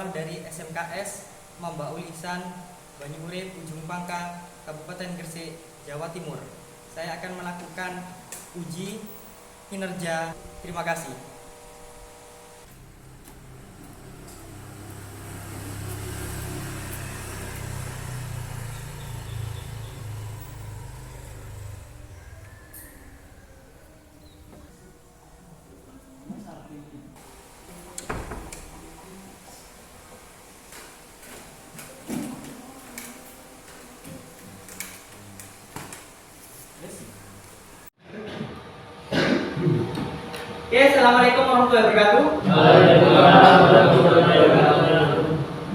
sekolah dari SMKS Mambaul Ihsan, Banyuurip, Ujung Pangkal, Kabupaten Gresik, Jawa Timur. Saya akan melakukan uji kinerja. Terima kasih. Oke, assalamualaikum warahmatullahi wabarakatuh.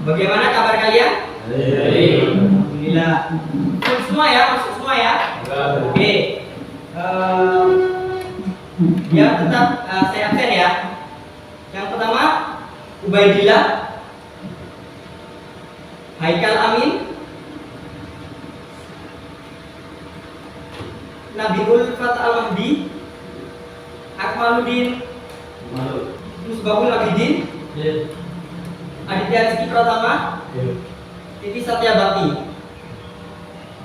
Bagaimana kabar kalian? Alhamdulillah. Masuk semua ya, masuk semua ya. Oke. Ya tetap saya absen ya. Yang pertama Ubaidillah, Haikal Amin, Nabiul Fath Al-Mahdi, Akmaluddin, Musbahul Abidin, Aditya Rizky Pratama, Titi Satyabakti.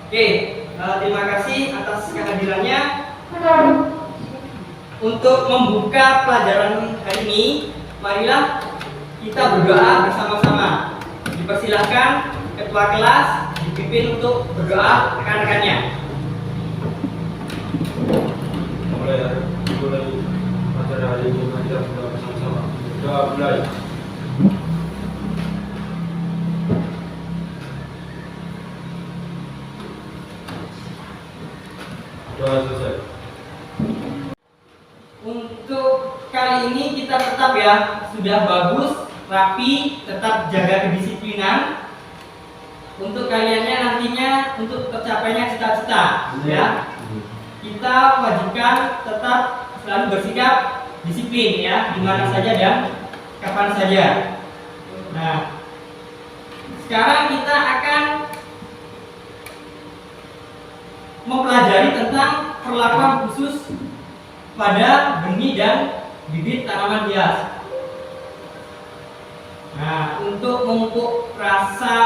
Oke, terima kasih atas kehadirannya. Untuk membuka pelajaran hari ini, marilah kita berdoa bersama-sama. Dipersilahkan ketua kelas dipimpin untuk berdoa rekan-rekannya. Mulai acara hari ini mengajar bersama-sama. Doa mulai. Doa selesai. Untuk kali ini kita tetap ya, sudah bagus, rapi, tetap jaga kedisiplinan. Untuk kaliannya nantinya untuk tercapainya cita-cita ya. Kita wajibkan tetap selalu bersikap disiplin ya, di mana saja dan kapan saja. Nah, sekarang kita akan mempelajari tentang perlakuan khusus pada benih dan bibit tanaman hias. Nah, untuk memupuk rasa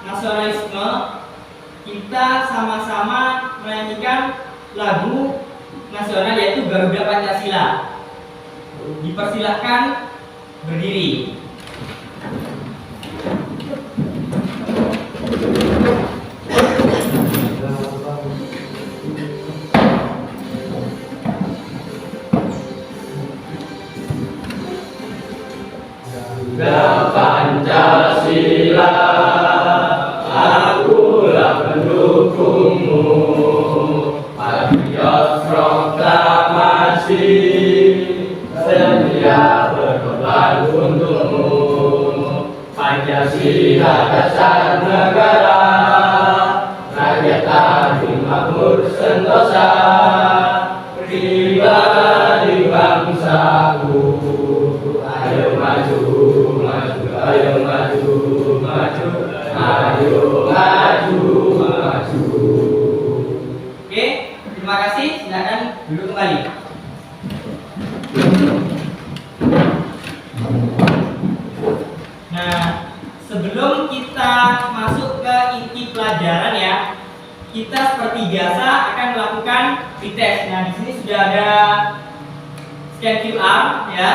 nasionalisme, kita sama-sama menyanyikan lagu nasional yaitu Garuda Pancasila. Dipersilahkan berdiri. Garuda Pancasila, akulah pendukungmu. Patriot proklamasi, sedia berkorban untukmu. Pancasila dasar negara, rakyat adil makmur sentosa. Pribadi bangsaku, ayo maju, maju, ayo maju, maju, ayo maju, maju. Oke, terima kasih. Silakan duduk kembali. Nah, sebelum kita masuk ke inti pelajaran ya, kita seperti biasa akan melakukan pretest. Nah, di sini sudah ada scan QR ya.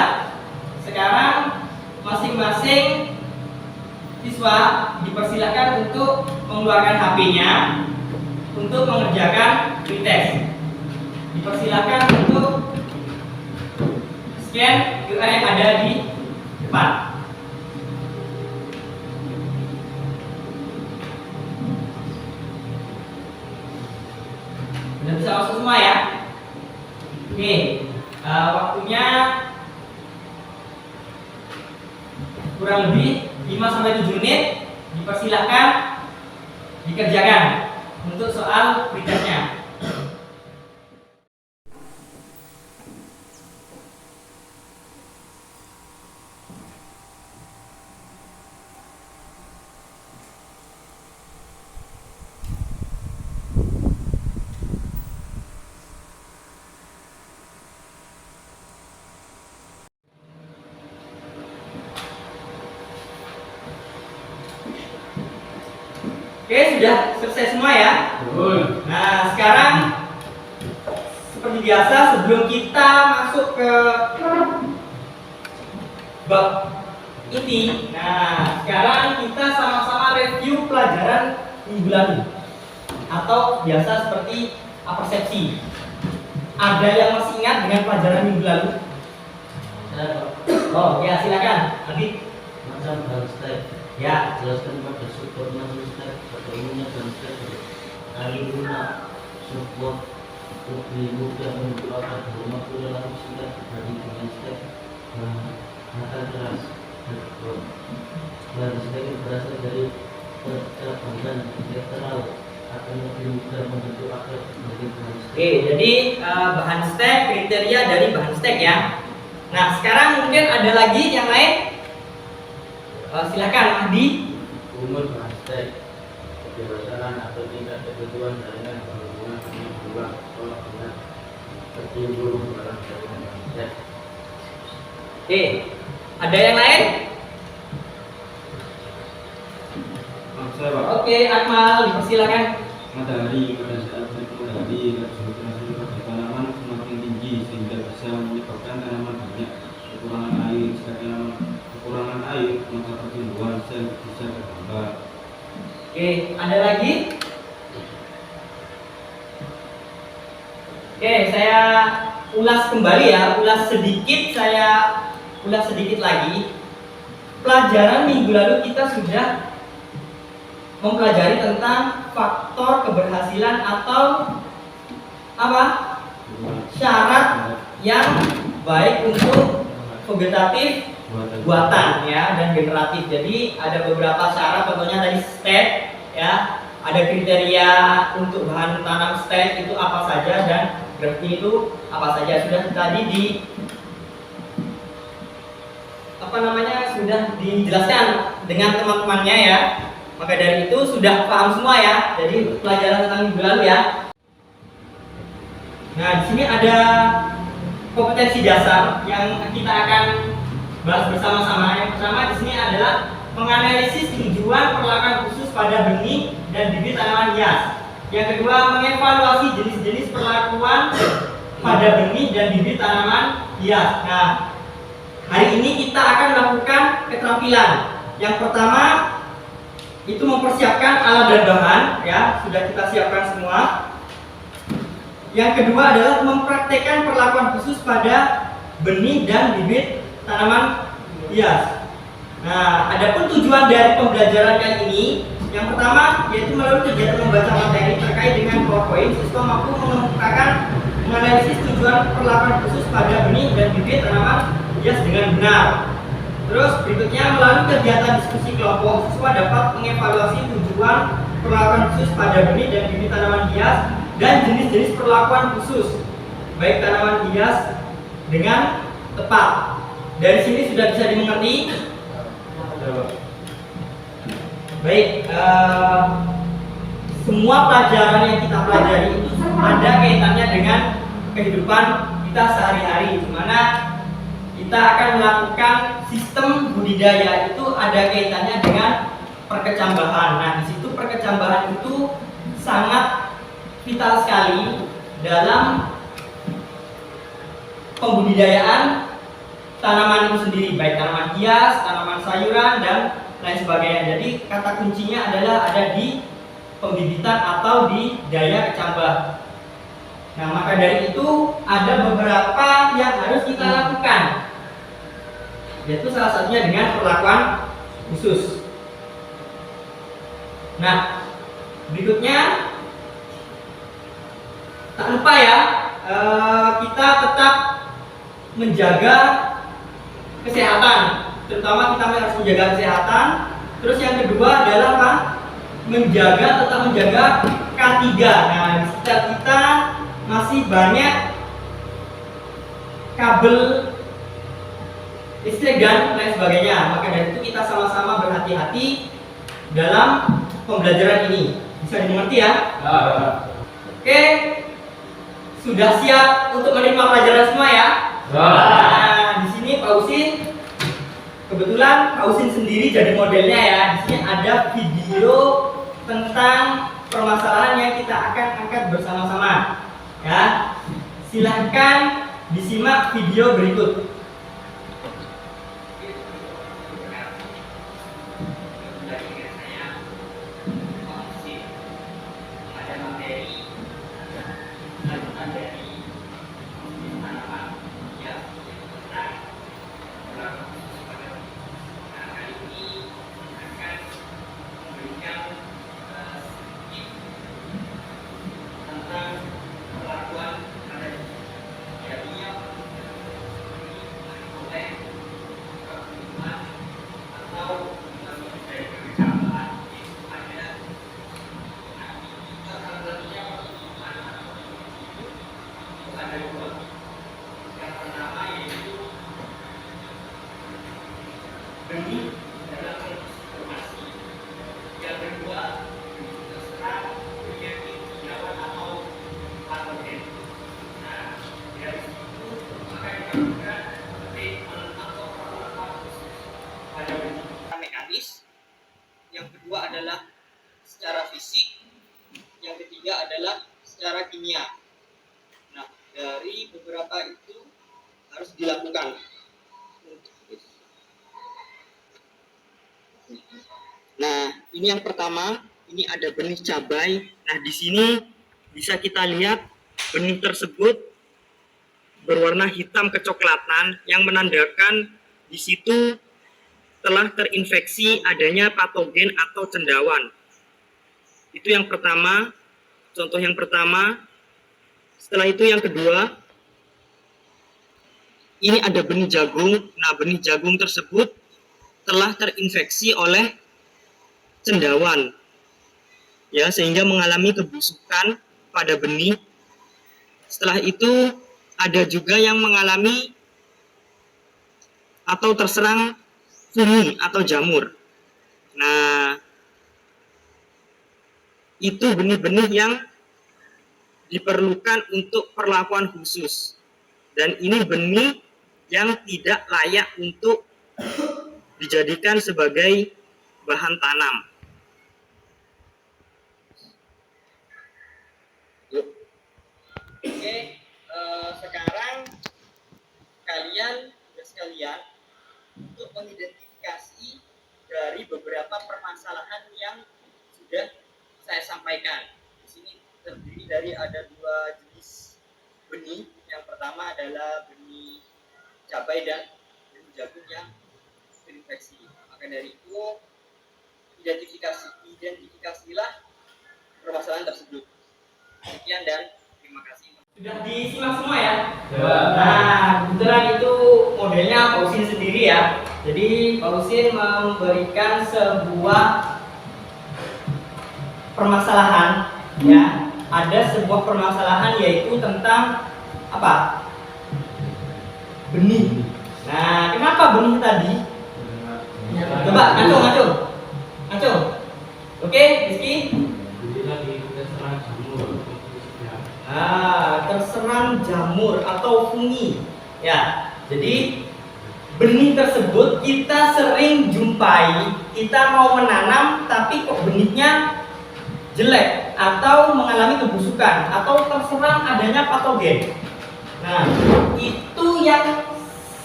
Sekarang masing-masing siswa dipersilakan untuk mengeluarkan HP-nya untuk mengerjakan pretest. Dipersilakan untuk scan QR yang ada di depan. Sudah bisa masuk semua ya? Oke, waktunya kurang lebih 5-7 menit. Dipersilakan dikerjakan untuk soal pretestnya. Oke, sudah selesai semua ya. Betul. Nah, sekarang seperti biasa sebelum kita masuk ke bab inti, nah sekarang kita sama-sama review pelajaran minggu lalu atau biasa seperti persepsi. Ada yang masih ingat dengan pelajaran minggu lalu? Oh ya, silakan Abi. Macam dalam step Ya. jelaskan pada support macam step pada umumnya dalam step kali guna support lebih mudah untuk akan rumah dalam step dibanding dengan step maka keras dan step berasal dari percakapan literal akan lebih mudah membentuk akar dibanding dengan step. Oke, jadi bahan stack, kriteria dari bahan stack ya. Nah, sekarang mungkin ada lagi yang lain. Silakan Adi. Umur bahan step kebiasaan atau tingkat kebutuhan jaringan berhubungan dengan dua tolak dengan tertimbul dalam jaringan bahan step. Oke, ada yang lain? Saya Pak. Oke, Akmal, dipersilakan. Matahari pada saat matahari konsentrasi pada tanaman semakin tinggi sehingga bisa menyebabkan tanaman banyak kekurangan air. Jika tanaman kekurangan air, maka pertumbuhan sel bisa bertambah. Oke, ada lagi? Oke, saya ulas kembali ya, saya ulas sedikit lagi. Pelajaran minggu lalu kita sudah mempelajari tentang faktor keberhasilan atau apa? Syarat yang baik untuk vegetatif buatan ya dan generatif. Jadi ada beberapa syarat, contohnya tadi step ya, ada kriteria untuk bahan tanam step itu apa saja dan grafnya itu apa saja, sudah tadi sudah dijelaskan dengan teman-temannya ya. Maka dari itu sudah paham semua ya. Jadi pelajaran tentang minggu lalu ya. Nah, di sini ada kompetensi dasar yang kita akan bahas bersama-sama. Yang pertama di sini adalah menganalisis tujuan perlakuan khusus pada benih dan bibit tanaman hias. Yang kedua, mengevaluasi jenis-jenis perlakuan pada benih dan bibit tanaman hias. Nah, hari ini kita akan melakukan keterampilan. Yang pertama itu mempersiapkan alat dan bahan ya, sudah kita siapkan semua. Yang kedua adalah mempraktekkan perlakuan khusus pada benih dan bibit tanaman hias. Nah, adapun tujuan dari pembelajaran kali ini, yang pertama yaitu melalui kegiatan membaca materi terkait dengan PowerPoint, siswa mampu menganalisis tujuan perlakuan khusus pada benih dan bibit tanaman hias dengan benar. Terus berikutnya melalui kegiatan diskusi kelompok, siswa dapat mengevaluasi tujuan perlakuan khusus pada benih dan bibit tanaman hias dan jenis-jenis perlakuan khusus baik tanaman hias dengan tepat. Dari sini sudah bisa dimengerti. Baik, semua pelajaran yang kita pelajari itu ada kaitannya dengan kehidupan kita sehari-hari, di mana kita akan melakukan sistem budidaya itu ada kaitannya dengan perkecambahan. Nah, di situ perkecambahan itu sangat vital sekali dalam pembudidayaan tanaman itu sendiri, baik tanaman hias, tanaman sayuran dan lain sebagainya. Jadi kata kuncinya adalah ada di pembibitan atau di daya kecambah. Nah, maka dari itu ada beberapa yang harus kita lakukan, yaitu salah satunya dengan perlakuan khusus. Nah, berikutnya tak lupa ya, kita tetap menjaga kesehatan, terutama kita harus menjaga kesehatan. Terus yang kedua adalah apa? Tetap menjaga K3. Nah, di sekitar kita masih banyak kabel listrik dan lain sebagainya. Maka dari itu kita sama-sama berhati-hati dalam pembelajaran ini. Bisa dimengerti ya? Oke, sudah siap untuk menerima pelajaran semua ya? Nah, di sini Pak Usin, kebetulan Pak Usin sendiri jadi modelnya ya. Di sini ada video tentang permasalahan yang kita akan angkat bersama-sama. Ya, silahkan disimak video berikut. Benih dalam informasi. Yang kedua, terserang penyakit hewan atau patogen. Nah, dari situ maka dilakukan treatment atau perawatan pada benih. Mekanis. Yang kedua adalah secara fisik. Yang ketiga adalah secara kimia. Nah, dari beberapa itu harus dilakukan. Nah, ini yang pertama, ini ada benih cabai. Nah, di sini bisa kita lihat benih tersebut berwarna hitam kecoklatan yang menandakan di situ telah terinfeksi adanya patogen atau cendawan. Itu yang pertama, contoh yang pertama. Setelah itu yang kedua, ini ada benih jagung. Nah, benih jagung tersebut telah terinfeksi oleh cendawan, ya, sehingga mengalami kebusukan pada benih. Setelah itu ada juga yang mengalami atau terserang fungi atau jamur. Nah, itu benih-benih yang diperlukan untuk perlakuan khusus, dan ini benih yang tidak layak untuk dijadikan sebagai bahan tanam. Oke, sekarang kalian untuk mengidentifikasi dari beberapa permasalahan yang sudah saya sampaikan. Di sini terdiri dari ada 2 jenis benih. Yang pertama adalah benih cabai dan benih jagung yang terinfeksi. Maka dari itu identifikasilah permasalahan tersebut. Sekian dan terima kasih. Sudah disimak semua ya? Ya. Nah, kebetulan itu modelnya Pak Usin sendiri ya. Jadi Pak Usin memberikan sebuah permasalahan, ya. Ada sebuah permasalahan yaitu tentang apa? Benih. Nah, kenapa benih tadi? Coba ngaco. Oke, Rizky. Terserang jamur atau fungi. Ya, jadi benih tersebut kita sering jumpai. Kita mau menanam tapi kok benihnya jelek atau mengalami kebusukan atau terserang adanya patogen. Nah, itu yang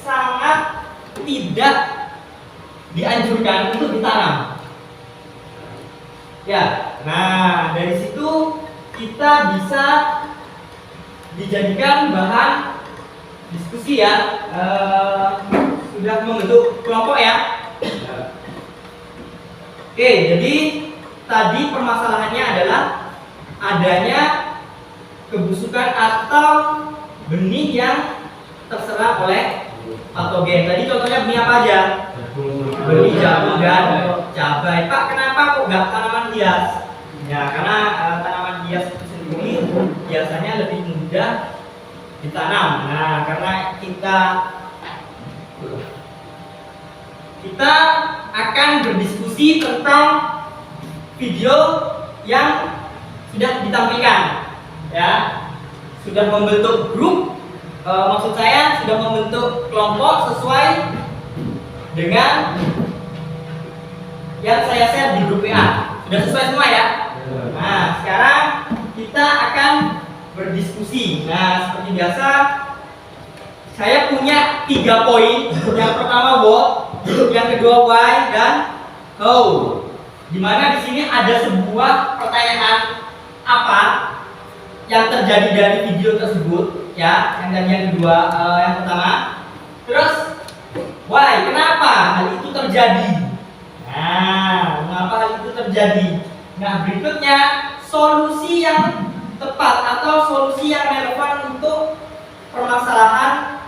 sangat tidak dianjurkan untuk ditanam. Ya, nah dari situ kita bisa dijadikan bahan diskusi ya. Sudah membentuk kelompok ya. Oke, jadi tadi permasalahannya adalah adanya kebusukan atau benih yang terserang oleh patogen. Tadi contohnya benih apa aja? Benih jagung dan cabai. Pak, kenapa kok nggak tanaman hias? Ya, karena tanaman hias itu sendiri biasanya lebih mudah ditanam. Nah, karena kita akan berdiskusi tentang video yang sudah ditampilkan, ya. Sudah membentuk grup, maksud saya sudah membentuk kelompok sesuai dengan yang saya share di grup WA. Sudah selesai semua ya? Nah, sekarang kita akan berdiskusi. Nah, seperti biasa, saya punya 3 poin. Yang pertama what, yang kedua why, dan how. Dimana di sini ada sebuah pertanyaan apa yang terjadi dari video tersebut, ya. Yang kedua, yang pertama. Terus why, kenapa hal itu terjadi? Nah, mengapa hal itu terjadi? Nah, berikutnya solusi yang tepat atau solusi yang relevan untuk permasalahan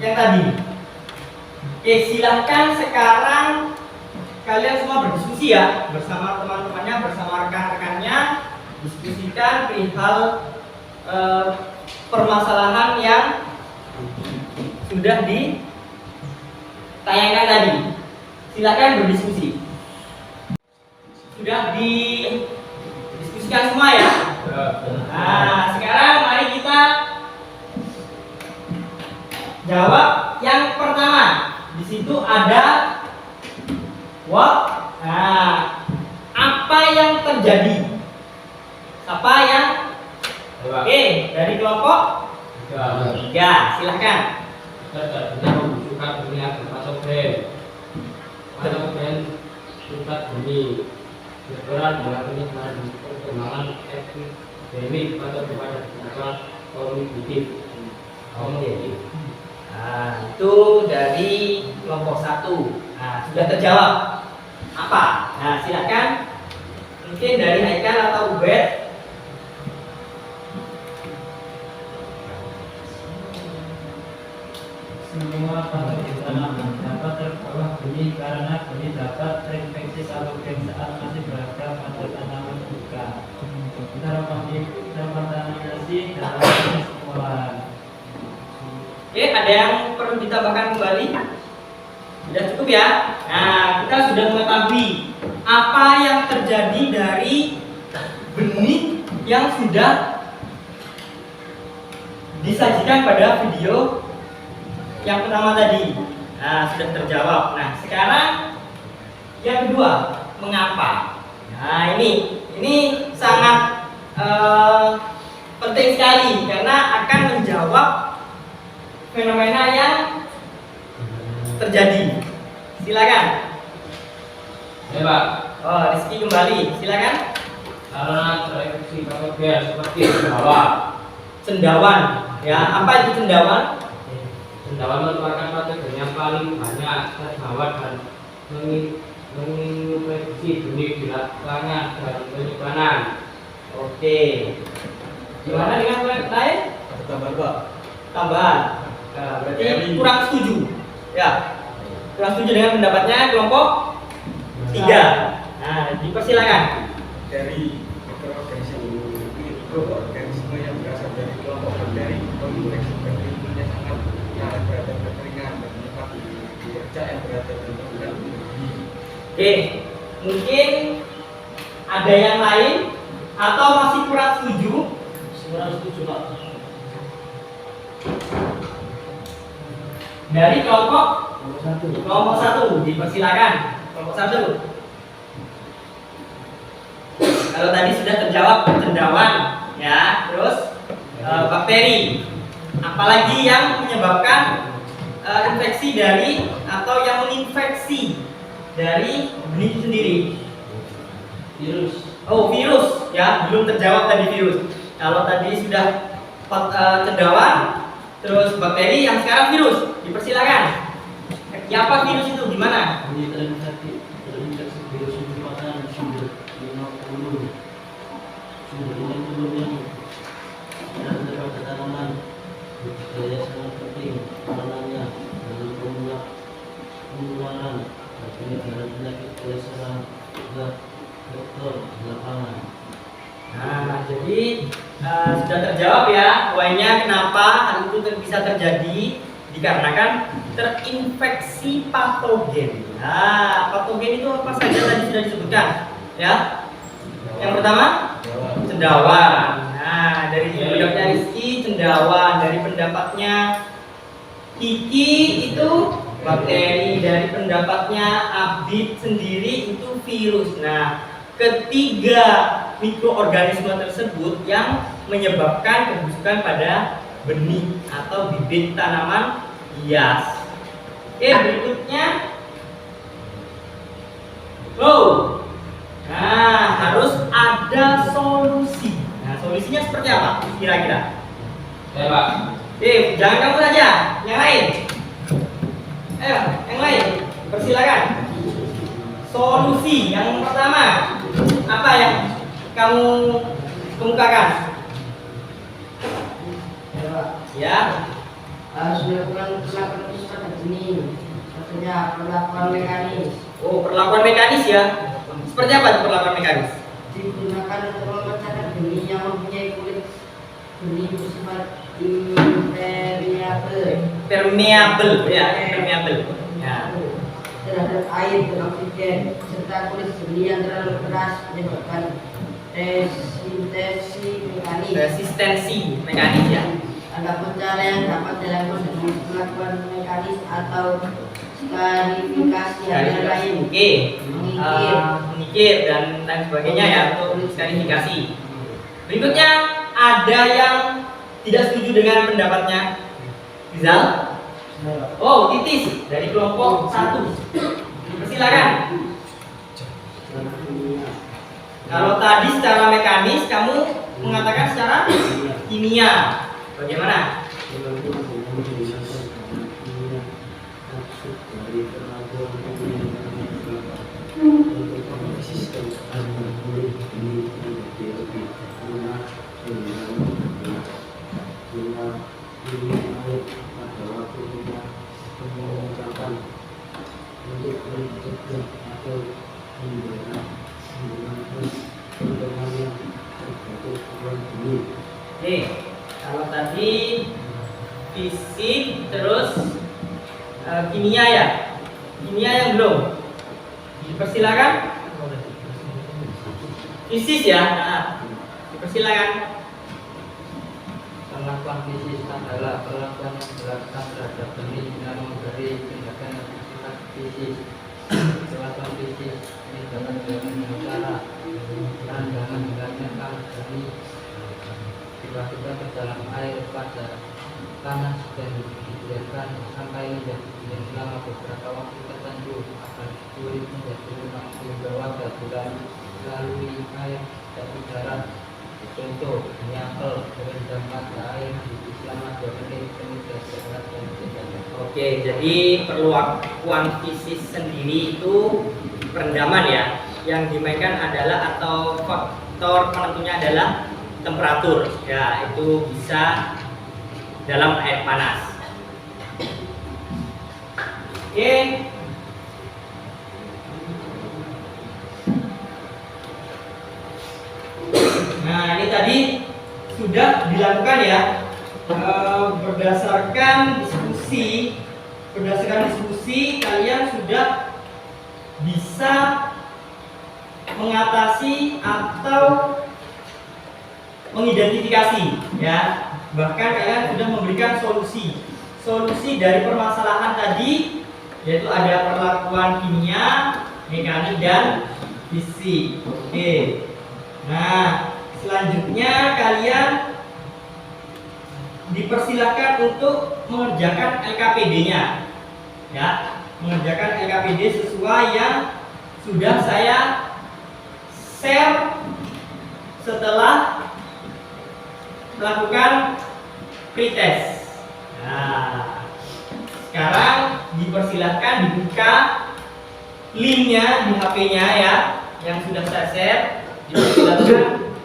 yang tadi. Oke, silahkan sekarang kalian semua berdiskusi ya bersama teman-temannya, bersama rekan-rekannya, diskusikan perihal permasalahan yang sudah ditayangkan tadi. Silakan berdiskusi. Sudah didiskusikan semua ya? Nah, sekarang mari kita jawab yang pertama. Di situ ada what. Nah, apa yang terjadi? Apa yang? Oke, dari kelompok 3, silahkan. Terjadinya pembusukan dunia patogen. Patogen sifat bunyi berperan dalam penyebaran perkembangan epidemik atau kepada masalah kognitif. Nah, itu dari kelompok 1. Nah, sudah terjawab. Apa? Nah, silakan. Mungkin dari Haikal atau Ubed. Semua patogen tanaman dapat terbawa benih karena benih dapat terinfeksi patogen saat masih berada pada tanaman buka. Terkontaminasi dalam proses pengolahan. Oke, ada yang perlu ditambahkan kembali? Sudah cukup ya? Nah, kita sudah mengetahui apa yang terjadi dari benih yang sudah disajikan pada video yang pertama tadi. Nah, sudah terjawab. Nah, sekarang yang kedua, mengapa? Nah, ini sangat penting sekali karena akan menjawab fenomena yang terjadi. Silakan. Ya, Pak. Oh, Rizky kembali. Silakan. Karena terinfeksi patogen seperti cendawan. Ya, apa itu cendawan? Cendawan merupakan patogen yang paling banyak terbawa dan menginfeksi benih di lapangan dan penyimpanan. Oke. Gimana dengan lain? Tambahan. Nah, berarti kurang setuju. Ya. Kurang setuju dengan pendapatnya kelompok 3. Nah, dipersilakan. Dari mikroorganisme yang berasal dari kelompok bakteri menginfeksi bakteri sangat berada kekeringan dan menyebabkan kerja yang berada dalam bulan. Oke, mungkin ada yang lain atau masih kurang setuju? Kurang setuju, Pak. Dari kelompok Nomor 1. 1, dipersilakan. Kelompok 1. Kalau tadi sudah terjawab cendawan, ya, terus bakteri. Apalagi yang menyebabkan infeksi dari atau yang menginfeksi dari benih itu sendiri? Virus. Oh, virus, ya, belum terjawab tadi virus. Kalau tadi sudah cendawan, terus bakteri, yang sekarang virus. Dipersilakan. Ya, apa virus itu? Gimana? Ini terinfeksi virus merupakan sumber 50 yang dan terhadap tanaman budidaya sangat penting karenanya dalam penularan dan penyebaran penyakit oleh seorang dokter di lapangan. Nah, jadi sudah terjawab ya, why-nya kenapa hal itu bisa terjadi, dikarenakan terinfeksi patogen. Nah, patogen itu apa saja tadi sudah disebutkan, ya. Yang pertama, cendawan. Nah, dari pendapatnya Rizky, cendawan. Dari pendapatnya Kiki itu bakteri. Dari pendapatnya Abid sendiri itu virus. Nah, ketiga mikroorganisme tersebut yang menyebabkan kebusukan pada benih atau bibit tanaman hias. Oke, berikutnya. Nah, harus ada solusi. Nah, solusinya seperti apa kira-kira? Ya Pak. Jangan kamu saja, yang lain. Ayo, yang lain. Persilakan. Solusi yang pertama, apa yang kamu kemukakan? Ya, Pak. Ya, Harus dilakukan perlakuan khusus pada benih. Contohnya perlakuan mekanis oh perlakuan mekanis ya. Seperti apa itu perlakuan mekanis? digunakan untuk memecahkan benih yang mempunyai kulit benih bersifat impermeable Permeable ya, permeable. Ya. terhadap air dan oksigen, serta kulit benih yang terlalu keras menyebabkan resistensi mekanis ya. Adapun cara yang dapat dilakukan dengan perlakuan mekanis atau skarifikasi antara lain Oke, mengikir, mengikir dan lain sebagainya ya untuk skarifikasi. Berikutnya ada yang tidak setuju dengan pendapatnya Rizal. Oh, Titis dari kelompok 1. Persilakan. Kalau tadi secara mekanis, kamu mengatakan secara kimia. Bagaimana? Oke, kalau tadi fisik terus kimia ya. Kimia yang belum. Dipersilakan. Fisis ya. Nah, dipersilakan. Perlakuan fisis adalah perlakuan yang dilakukan terhadap benih yang memberi tindakan yang bersifat fisis. Perlakuan fisis ini dapat dilakukan dengan cara perandangan menggantikan benih dimasukkan ke dalam air pada panas dan dibiarkan sampai menjadi dingin selama beberapa waktu tertentu agar kulit menjadi lunak hingga wadah bulan melalui air dan udara. Contoh, nyapel berendam pada air selama 2 menit kemudian setelah dan tidak. Oke, jadi perlakuan fisis sendiri itu perendaman ya. Yang dimainkan adalah atau faktor penentunya adalah temperatur. Ya, itu bisa dalam air panas. Oke. Nah, ini tadi sudah dilakukan ya. Berdasarkan diskusi kalian sudah bisa mengatasi atau mengidentifikasi ya, bahkan kalian sudah memberikan solusi dari permasalahan tadi, yaitu ada perlakuan kimia, mekanik dan fisik. Oke, nah selanjutnya kalian dipersilakan untuk mengerjakan LKPD-nya ya, mengerjakan LKPD sesuai yang sudah saya share setelah melakukan pretest. Nah, sekarang dipersilahkan dibuka linknya di HP-nya ya, yang sudah saya share. Dipersilahkan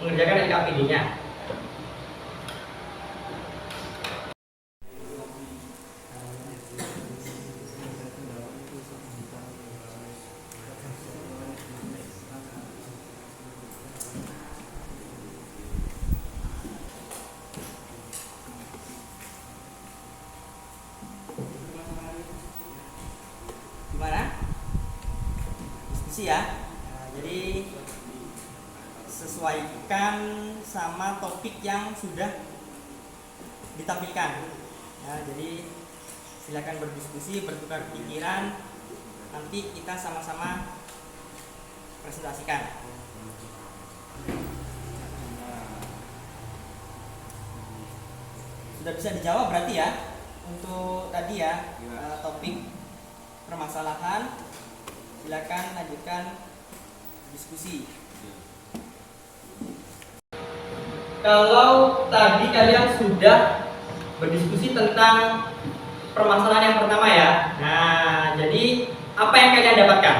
mengerjakan LKPD-nya. Gimana? Diskusi ya. Nah, jadi sesuaikan sama topik yang sudah ditampilkan. Nah, jadi silakan berdiskusi, bertukar pikiran. Nanti kita sama-sama presentasikan. Sudah bisa dijawab berarti ya untuk tadi ya topik permasalahan. Silakan lanjutkan diskusi. Kalau tadi kalian sudah berdiskusi tentang permasalahan yang pertama ya. Nah, jadi apa yang kalian dapatkan?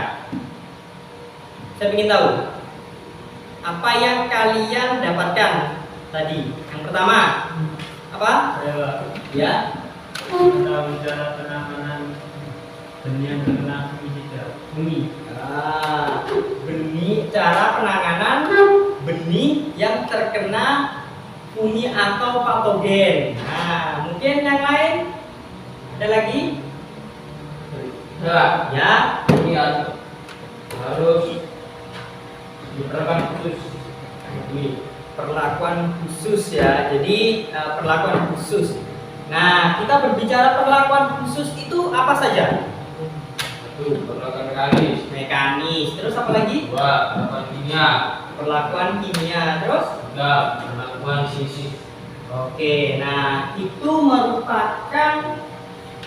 Saya ingin tahu. Apa yang kalian dapatkan tadi? Yang pertama, apa? Ya. Kita bicara penanganan benih yang terkena bumi. Benih, cara penanganan benih yang terkena fungi atau patogen. Nah, mungkin yang lain ada lagi? Ya. Ini harus diperlakukan khusus. Ini perlakuan khusus ya. Jadi perlakuan khusus. Nah, kita berbicara perlakuan khusus itu apa saja? Satu, perlakuan Mekanis. Terus apa lagi? dua, perlakuan kimia, Perlakuan kimia. Terus? tiga, perlakuan fisik. Oke, nah itu merupakan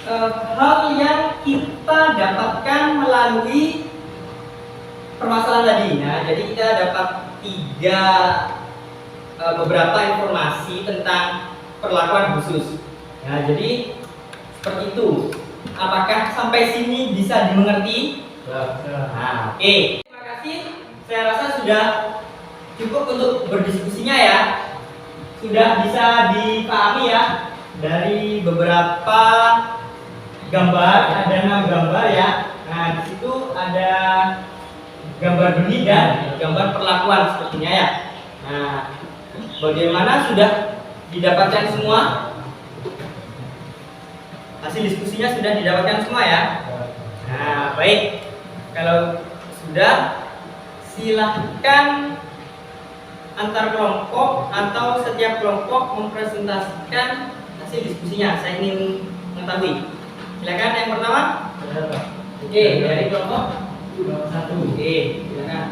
hal yang kita dapatkan melalui permasalahan tadi. Nah, jadi kita dapat beberapa informasi tentang perlakuan khusus. Nah, jadi seperti itu. Apakah sampai sini bisa dimengerti? Nah, oke. Terima kasih. Saya rasa sudah cukup untuk berdiskusinya ya. Sudah bisa dipahami ya dari beberapa gambar, ada 6 gambar ya. Nah, di situ ada gambar benih dan gambar perlakuan sepertinya ya. Nah, bagaimana sudah didapatkan semua? Hasil diskusinya sudah didapatkan semua ya. Nah, baik. Kalau sudah, silahkan antar kelompok atau setiap kelompok mempresentasikan hasil diskusinya. Saya ingin mengetahui. Silakan yang pertama. Oke, dari kelompok 1. Oke, silakan.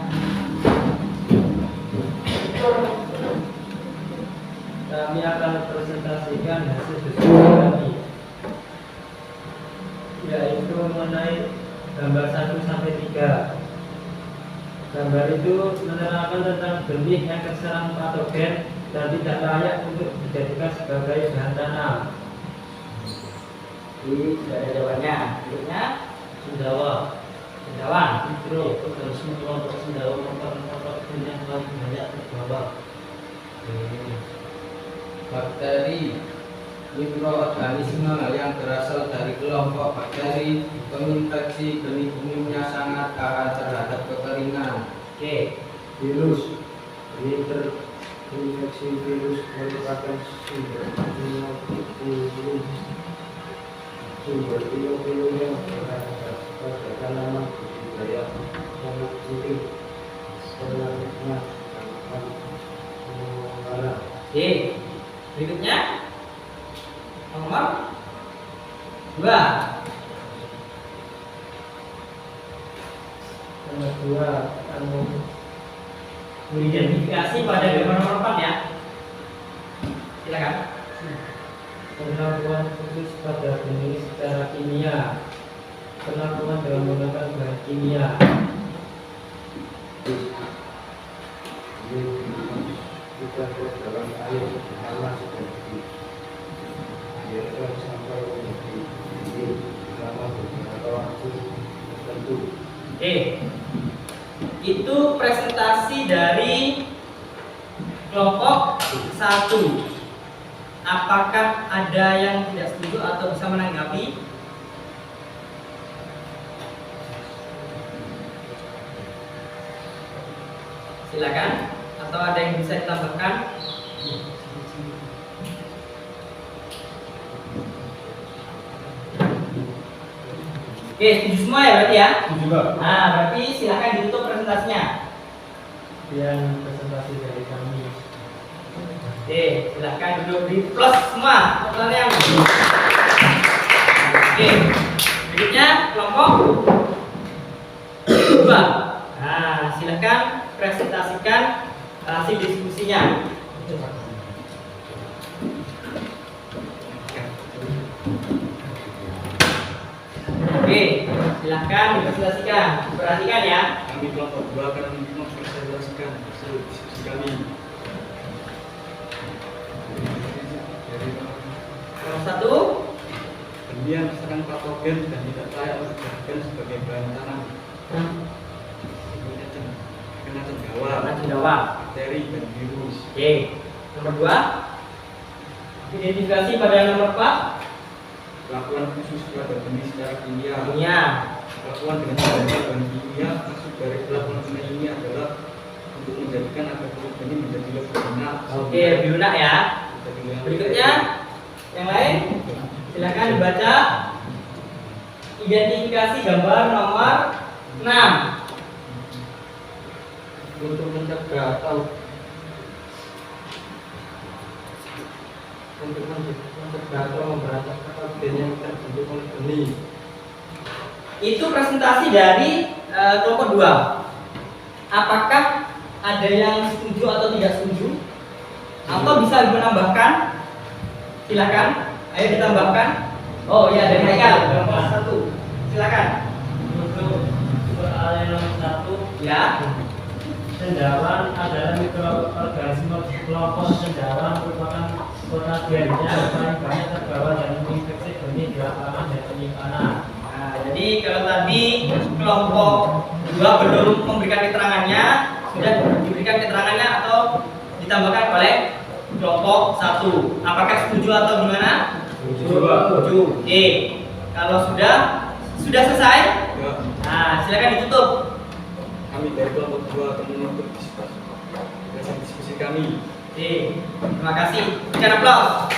Kami akan presentasikan hasil diskusi kami, yaitu mengenai gambar 1 sampai 3. Gambar itu menerangkan tentang benih yang terserang patogen dan tidak layak untuk dijadikan sebagai bahan tanam. Ini sudah ada jawabannya. Berikutnya Sendawa. Sendawan. Mikro, organisme kelompok sendawa merupakan patogen yang paling banyak terbawa. Bakteri, mikroorganisme yang berasal dari kelompok bakteri penginfeksi benih-benihnya sangat tahan terhadap kekeringan. Oke. Virus, ini terinfeksi virus merupakan sumber pilih yang berada pada tanaman budidaya sangat penting penanganan pengelolaan. Oke. Berikutnya nomor 2. Nomor 2, Identifikasi pada gambar nomor 4 ya. Silakan. perlakuan khusus pada benih secara kimia. Perlakuan dengan menggunakan bahan kimia. Kita dalam air panas seperti biarkan sampai menjadi selama beberapa waktu tertentu. Oke. Itu presentasi dari kelompok 1. Apakah ada yang tidak setuju atau bisa menanggapi? Silakan. Atau ada yang bisa ditambahkan? Oke, setuju semua ya berarti ya? Setuju, Pak. Nah, berarti silakan ditutup presentasinya. Sekian presentasi dari kami. Oke, silakan duduk di plus semua fotonya. Oke, berikutnya kelompok 2. Nah, silakan presentasikan hasil diskusinya. Oke, silahkan dipresentasikan. Perhatikan ya. Kami kelompok 2 akan mempresentasikan hasil diskusi kami. Nomor 1. Kemudian misalkan patogen dan tidak layak untuk dijadikan sebagai bahan tanam. Kena cendawa, bakteri dan virus. Oke. Nomor 2. Identifikasi pada nomor 4. Perlakuan khusus pada benih secara kimia. Kimia. Perlakuan dengan adanya bahan kimia, maksud dari perlakuan kimia ini adalah untuk menjadikan agar kulit benih menjadi lebih lunak. Oke, lebih lunak ya. Berikutnya yang lain, silakan dibaca. Identifikasi gambar nomor 6. Untuk mencegah atau memberantas patogen yang terbentuk oleh benih. Itu presentasi dari kelompok 2. Apakah ada yang setuju atau tidak setuju? Atau bisa menambahkan? Silakan. Ayo ditambahkan. Oh iya, dari Haikal kelompok 1. Silakan. Untuk soal yang nomor 1, Ya. cendawan adalah mikroorganisme kelompok cendawan merupakan patogen yang paling banyak terbawa dan menginfeksi benih di lapangan dan penyimpanan. Nah, jadi kalau tadi kelompok 2 belum memberikan keterangannya, sudah diberikan keterangannya atau ditambahkan oleh kelompok 1. Apakah setuju atau gimana? Setuju. Oke. Kalau sudah selesai? Ya, Nah, silakan ditutup. kami dari kelompok 2 akan menutup diskusi kami. Oke. Terima kasih. Berikan aplaus.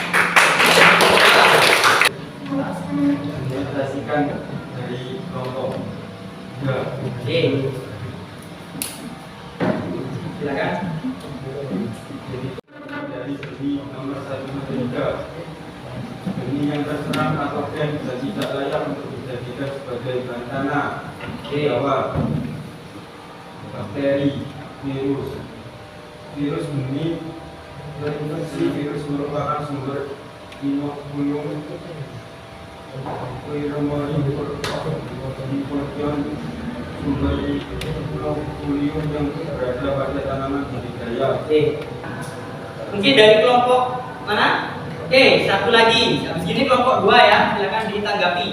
Presentasikan dari kelompok 2. Oke. Silakan. Dari segi nomor 1 sampai 3, benih yang terserang patogen dan tidak layak untuk dijadikan sebagai bahan tanam. Cendawa, bakteri, virus. Virus benih terinfeksi. Virus merupakan sumber inokulium sumber inokulium yang berada pada tanaman budidaya. Oke. Mungkin dari kelompok mana? Oke, satu lagi. Habis ini kelompok 2 ya. Silakan ditanggapi.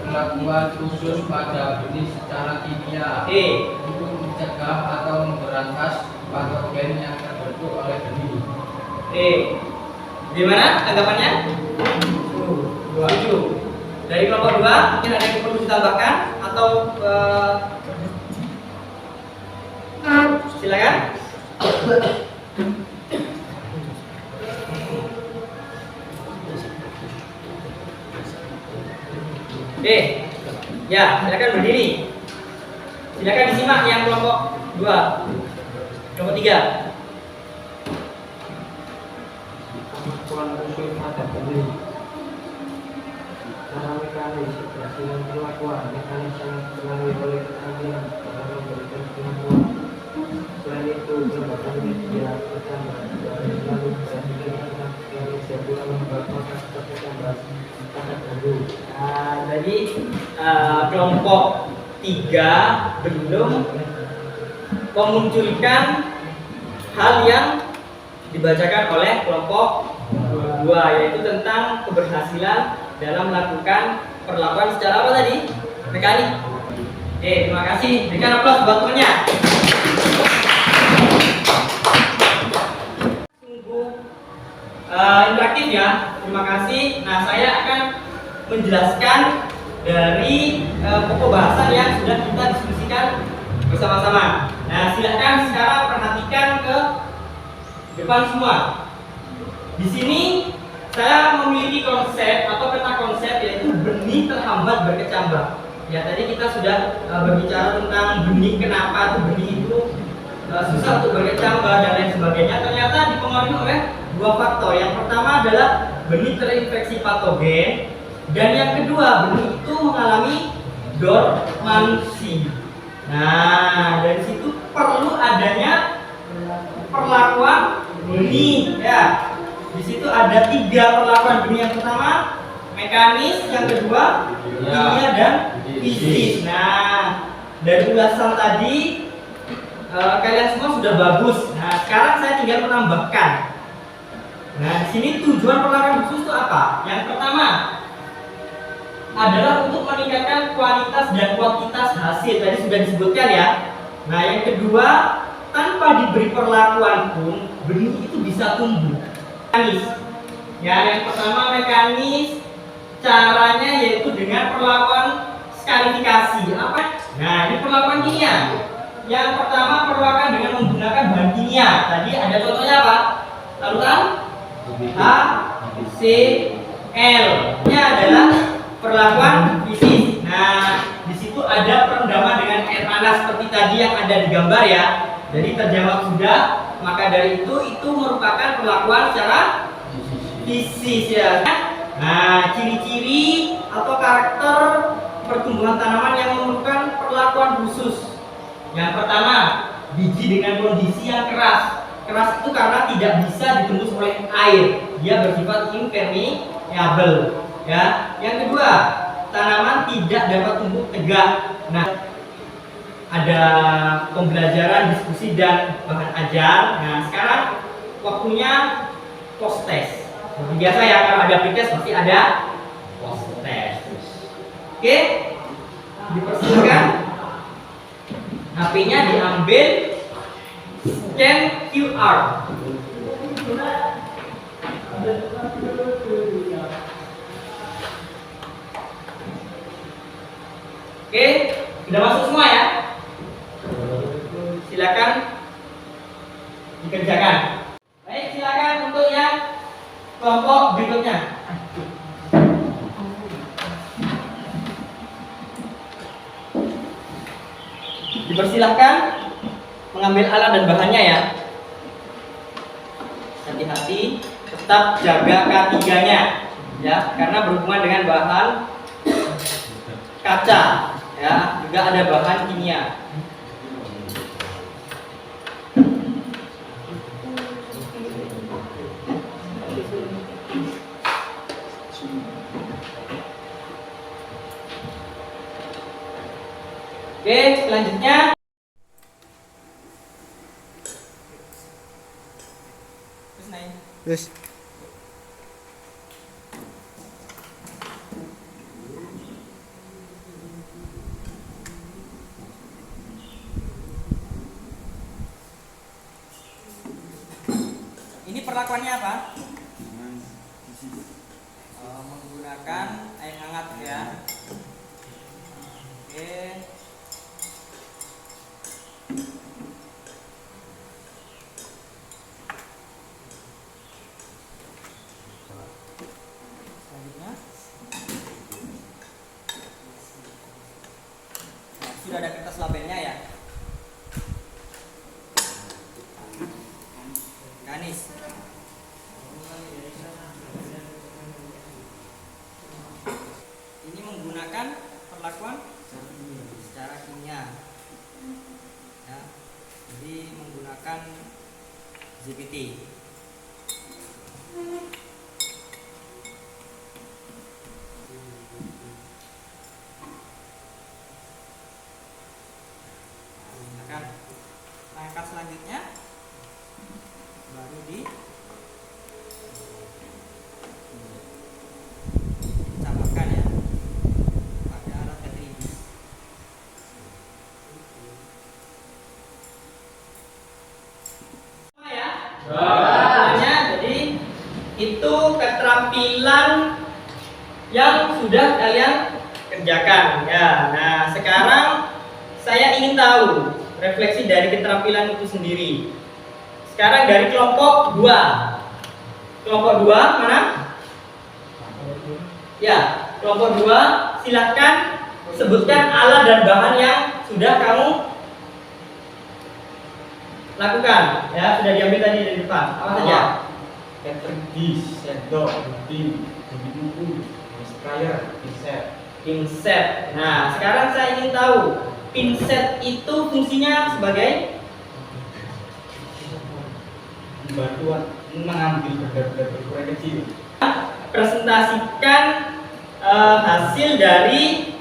Perlakuan khusus pada benih secara kimia Oke. untuk mencegah atau memberantas patogen yang terbentuk oleh benih. Oke. Gimana tanggapannya? Setuju. Dari kelompok 2 mungkin ada yang perlu ditambahkan atau silakan. Oke. Ya, silakan berdiri. Silakan disimak yang kelompok 2. Kelompok 3. Perlakuan khusus pada benih secara mekanis berdasarkan perlakuan mekanis yang dipengaruhi oleh keterampilan dalam memberikan pengakuan. Selain itu, berbagai media kecamatan selalu disajikan tentang Indonesia pula membuat proses perkecamatan pada dulu. Nah, jadi kelompok 3 belum memunculkan hal yang dibacakan oleh kelompok 2, yaitu tentang keberhasilan dalam melakukan perlakuan secara apa tadi? Mekanik. Oke, terima kasih. Berikan aplaus buat temannya. Sungguh interaktif ya. Terima kasih. Nah, saya akan menjelaskan dari pokok bahasan yang sudah kita diskusikan bersama-sama. Nah, silakan sekarang perhatikan ke depan semua. Di sini saya memiliki konsep atau peta konsep yaitu benih terhambat berkecambah. Ya, tadi kita sudah berbicara tentang benih, kenapa tuh benih itu susah untuk berkecambah dan lain sebagainya. Ternyata dipengaruhi oleh 2 faktor. Yang pertama adalah benih terinfeksi patogen, dan yang kedua benih itu mengalami dormansi. Nah, dari situ perlu adanya perlakuan bunyi ya. Di situ ada 3 perlakuan bunyi. Yang pertama mekanis, yang kedua kimia dan fisik. Nah, dari ulasan tadi kalian semua sudah bagus. Nah, sekarang saya tinggal menambahkan. Nah, di sini tujuan perlakuan khusus itu apa? Yang pertama adalah untuk meningkatkan kualitas dan kuantitas hasil. Tadi sudah disebutkan ya. Nah, yang kedua, tanpa diberi perlakuan pun benih itu bisa tumbuh. Mekanis. Ya, yang pertama mekanis, caranya yaitu dengan perlakuan skalifikasi. Apa? Nah, ini perlakuan kimia. Yang pertama perlakuan dengan menggunakan bahan kimia. Tadi ada contohnya apa? Larutan A, C, L. Ini adalah perlakuan fisik. Nah, di situ ada perendaman dengan air panas seperti tadi yang ada di gambar ya. Jadi terjawab sudah. Maka dari itu merupakan perlakuan secara fisik ya. Nah, ciri-ciri atau karakter pertumbuhan tanaman yang memerlukan perlakuan khusus. Yang pertama, biji dengan kondisi yang keras. Keras itu karena tidak bisa ditembus oleh air. Dia bersifat impermeable. Ya. Yang kedua, tanaman tidak dapat tumbuh tegak. Nah, ada pembelajaran, diskusi dan bahan ajar. Nah, sekarang waktunya post test. Seperti biasa ya, kalau ada pretest pasti ada post test. Oke, dipersilakan. HP-nya diambil, scan QR. Oke, sudah masuk semua ya? Silakan dikerjakan. Baik, silakan untuk yang kelompok berikutnya. Dipersilahkan mengambil alat dan bahannya ya. Hati-hati, tetap jaga K3-nya ya, karena berhubungan dengan bahan kaca ya, juga ada bahan kimia. Oke, selanjutnya terus naik. Terus Ini perlakuannya apa? Menggunakan air hangat ya. Oke. Selanjutnya, nah, sudah ada kertas labelnya ya. Kanis. Ini menggunakan perlakuan secara kimia. Ya. Jadi menggunakan ZPT. Silakan. Langkah selanjutnya baru dicampurkan ya pakai alat Petri. Ya. Makanya jadi itu keterampilan yang sudah kalian kerjakan ya. Nah, sekarang saya ingin tahu refleksi dari keterampilan itu sendiri. Sekarang dari kelompok 2. Kelompok 2 mana? Ya, kelompok 2 silahkan sebutkan alat dan bahan yang sudah kamu lakukan. Ya, sudah diambil tadi dari depan. Apa saja? Dish, sendok, gunting, jari buku, sprayer, pinset. Pinset. Nah, sekarang saya ingin tahu pinset itu fungsinya sebagai bantuan mengambil benda-benda berukuran kecil. presentasikan hasil dari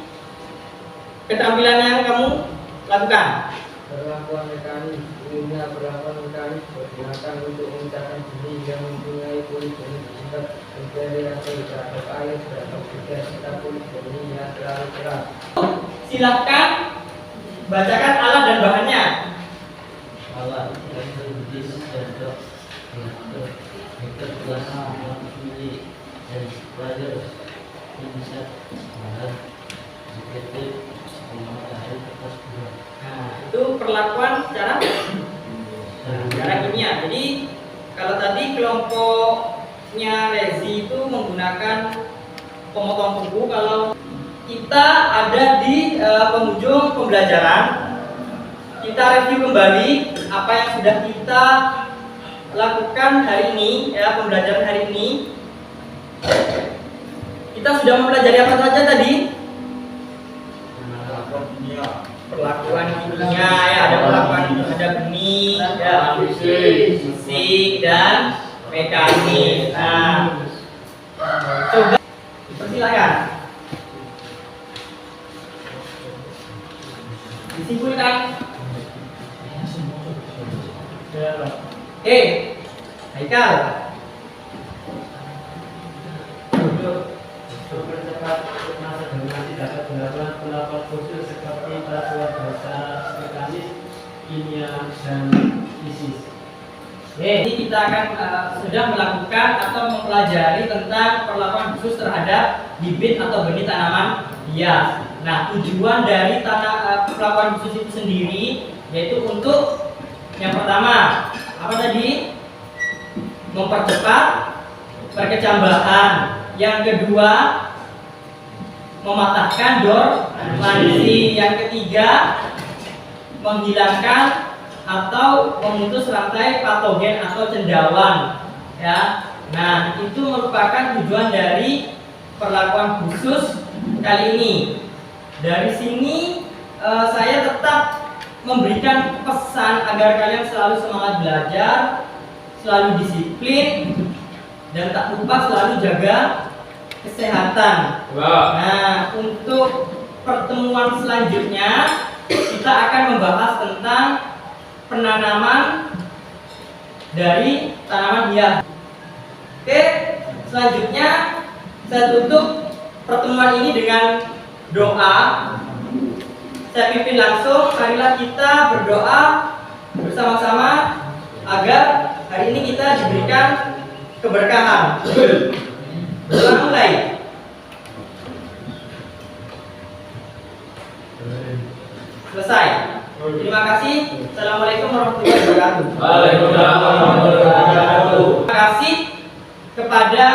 keterampilan yang kamu lakukan. Perlakuan mekanis, umumnya perlakuan mekanis digunakan untuk mengucapkan bunyi yang mempunyai poligami bersifat variabel terhadap air terhadap beda serta poligami yang terlalu keras. Silahkan bacakan alat dan bahannya. alat yang berbis sendok meter gelas mili dan belajar pinset bahan seperti memakai kertas buah. Nah, itu perlakuan secara kimia. Jadi kalau tadi kelompoknya Rezi itu menggunakan pemotong kuku, kalau kita ada di penghujung pembelajaran, kita review kembali apa yang sudah kita lakukan hari ini, ya, pembelajaran hari ini. Kita sudah mempelajari apa saja tadi? Perlakuan kimia, ya, ada perlakuan, ada benih, ya, fisik dan mekanik. Nah, coba dipersilakan disimpulkan. Haikal. Untuk mempercepat masa donasi dapat dilakukan penerapan khusus seperti peraturan bahasa mekanis, kimia, dan fisis. Ini kita akan sudah melakukan atau mempelajari tentang perlakuan khusus terhadap bibit atau benih tanaman hias. Nah, tujuan dari perlakuan khusus itu sendiri yaitu untuk yang pertama, apa tadi? Mempercepat perkecambahan. Yang kedua, mematahkan dormansi. Yang ketiga, menghilangkan atau memutus rantai patogen atau cendawan, ya. Nah, itu merupakan tujuan dari perlakuan khusus kali ini. Dari sini saya tetap memberikan pesan agar kalian selalu semangat belajar, selalu disiplin, dan tak lupa selalu jaga kesehatan. Nah, untuk pertemuan selanjutnya kita akan membahas tentang penanaman dari tanaman hias. Oke, selanjutnya saya tutup pertemuan ini dengan doa. Saya pimpin langsung. Marilah kita berdoa bersama-sama agar hari ini kita diberikan keberkahan. Berdoa mulai. Selesai. Terima kasih. Assalamualaikum warahmatullahi wabarakatuh. Waalaikumsalam warahmatullahi wabarakatuh. Terima kasih kepada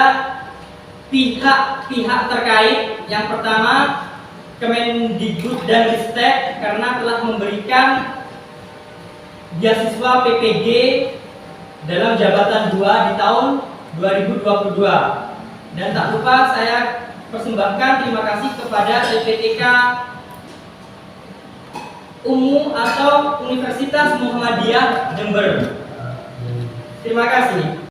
pihak-pihak terkait. Yang pertama, Kemendikbud dan Ristek karena telah memberikan beasiswa PPG dalam jabatan 2 di tahun 2022. Dan tak lupa saya persembahkan terima kasih kepada LPTK Umum atau Universitas Muhammadiyah Jember. Terima kasih.